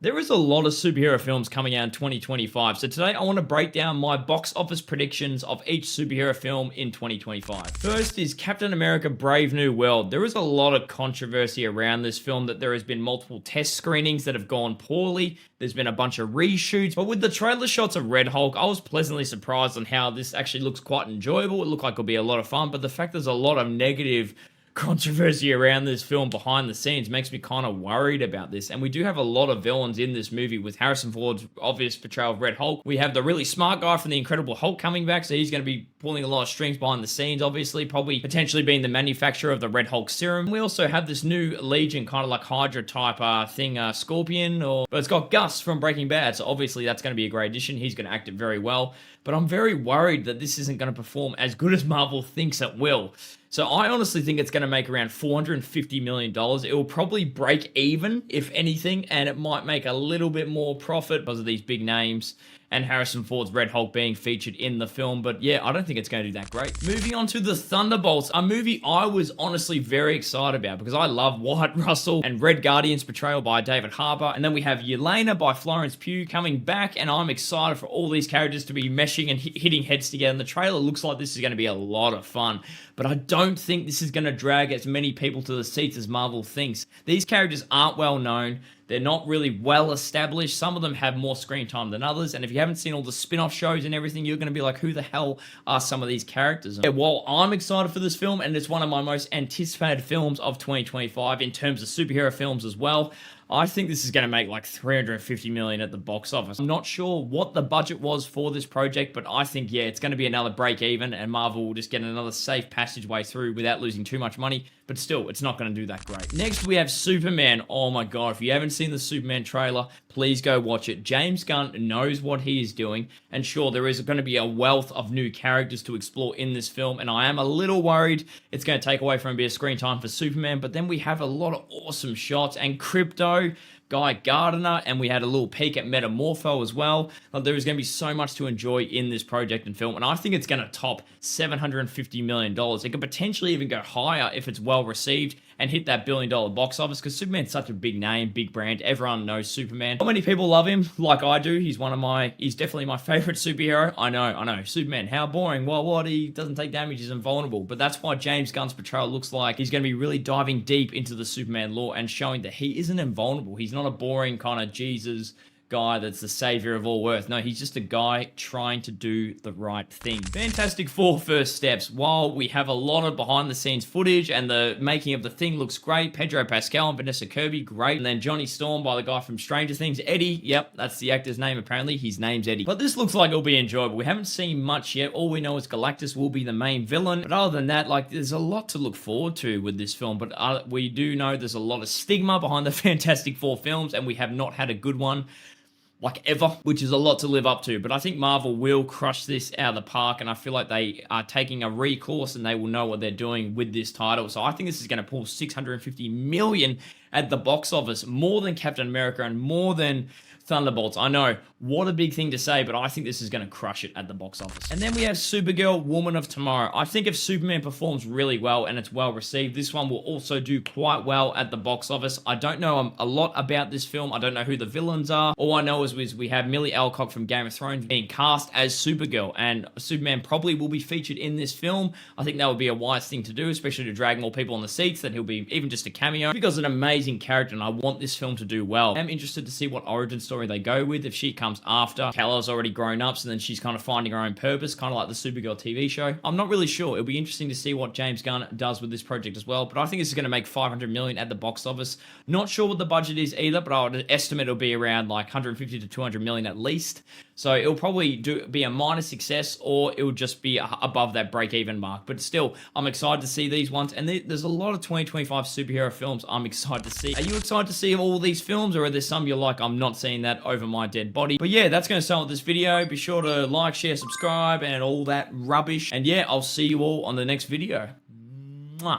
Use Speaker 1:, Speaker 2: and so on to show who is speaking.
Speaker 1: There is a lot of superhero films coming out in 2025, so today I want to break down my box office predictions of each superhero film in 2025. First is Captain America Brave New World. There is a lot of controversy around this film that there has been multiple test screenings that have gone poorly. There's been a bunch of reshoots, but with the trailer shots of Red Hulk, I was pleasantly surprised on how this actually looks quite enjoyable. It looked like it'll be a lot of fun, but the fact there's a lot of negative controversy around this film behind the scenes makes me kind of worried about this. And we do have a lot of villains in this movie with Harrison Ford's obvious portrayal of Red Hulk. We have the really smart guy from the Incredible Hulk coming back, so he's going to be pulling a lot of strings behind the scenes, obviously, probably potentially being the manufacturer of the Red Hulk serum. We also have this new Legion, kind of like Hydra type thing, Scorpion, but it's got Gus from Breaking Bad, so obviously that's going to be a great addition. He's going to act it very well, but I'm very worried that this isn't going to perform as good as Marvel thinks it will. So I honestly think it's going to make around $450 million. It will probably break even, if anything, and it might make a little bit more profit because of these big names and Harrison Ford's Red Hulk being featured in the film. But yeah, I don't think it's going to do that great. Moving on to the Thunderbolts, a movie I was honestly very excited about because I love Wyatt Russell and Red Guardian's portrayal by David Harbour. And then we have Yelena by Florence Pugh coming back, and I'm excited for all these characters to be meshing and hitting heads together. And the trailer looks like this is going to be a lot of fun. But I don't think this is going to drag as many people to the seats as Marvel thinks. These characters aren't well known. They're not really well established. Some of them have more screen time than others. And if you haven't seen all the spin-off shows and everything, you're going to be like, who the hell are some of these characters? Yeah, while I'm excited for this film, and it's one of my most anticipated films of 2025 in terms of superhero films as well, I think this is going to make like $350 million at the box office. I'm not sure what the budget was for this project, but I think, yeah, it's going to be another break even, and Marvel will just get another safe passageway through without losing too much money. But still, it's not going to do that great. Next, we have Superman. Oh my God, if you haven't seen the Superman trailer, please go watch it. James Gunn knows what he is doing, and sure, there is going to be a wealth of new characters to explore in this film, and I am a little worried it's going to take away from a bit of screen time for Superman, but then we have a lot of awesome shots, and Crypto, Guy Gardner, and we had a little peek at Metamorpho as well. Like, there is going to be so much to enjoy in this project and film, and I think it's going to top $750 million. It could potentially even go higher if it's well received and hit that billion-dollar box office, because Superman's such a big name, big brand. Everyone knows Superman. Not many people love him like I do. He's definitely my favorite superhero. I know. Superman, how boring. Well, what? He doesn't take damage, he's invulnerable. But that's why James Gunn's portrayal looks like he's going to be really diving deep into the Superman lore and showing that he isn't invulnerable. He's not a boring kind of Jesus guy that's the savior of all earth. No, he's just a guy trying to do the right thing. Fantastic Four First Steps. While we have a lot of behind the scenes footage and the making of the thing looks great, Pedro Pascal and Vanessa Kirby, great. And then Johnny Storm by the guy from Stranger Things, Eddie. Yep, that's the actor's name apparently. His name's Eddie. But this looks like it'll be enjoyable. We haven't seen much yet. All we know is Galactus will be the main villain. But other than that, like, there's a lot to look forward to with this film. But we do know there's a lot of stigma behind the Fantastic Four films, and we have not had a good one like ever, which is a lot to live up to. But I think Marvel will crush this out of the park, and I feel like they are taking a recourse and they will know what they're doing with this title. So I think this is going to pull $650 million at the box office, more than Captain America and more than Thunderbolts. I know, what a big thing to say, but I think this is going to crush it at the box office. And then we have Supergirl, Woman of Tomorrow. I think if Superman performs really well and it's well received, this one will also do quite well at the box office. I don't know a lot about this film. I don't know who the villains are. All I know is we have Millie Alcock from Game of Thrones being cast as Supergirl, and Superman probably will be featured in this film. I think that would be a wise thing to do, especially to drag more people on the seats, that he'll be even just a cameo, because an amazing character, and I want this film to do well. I'm interested to see what origin story they go with. If she comes after Kal-El's already grown up, so then she's kind of finding her own purpose, kind of like the Supergirl TV show. I'm not really sure. It'll be interesting to see what James Gunn does with this project as well, but I think this is going to make $500 million at the box office. Not sure what the budget is either, but I would estimate it'll be around like $150 to $200 million at least. So it'll probably be a minor success, or it'll just be above that break-even mark. But still, I'm excited to see these ones, and there's a lot of 2025 superhero films I'm excited to see. Are you excited to see all these films, or are there some you're like, I'm not seeing that over my dead body? But yeah, that's going to sum up this video. Be sure to like, share, subscribe, and all that rubbish. And yeah, I'll see you all on the next video. Mwah.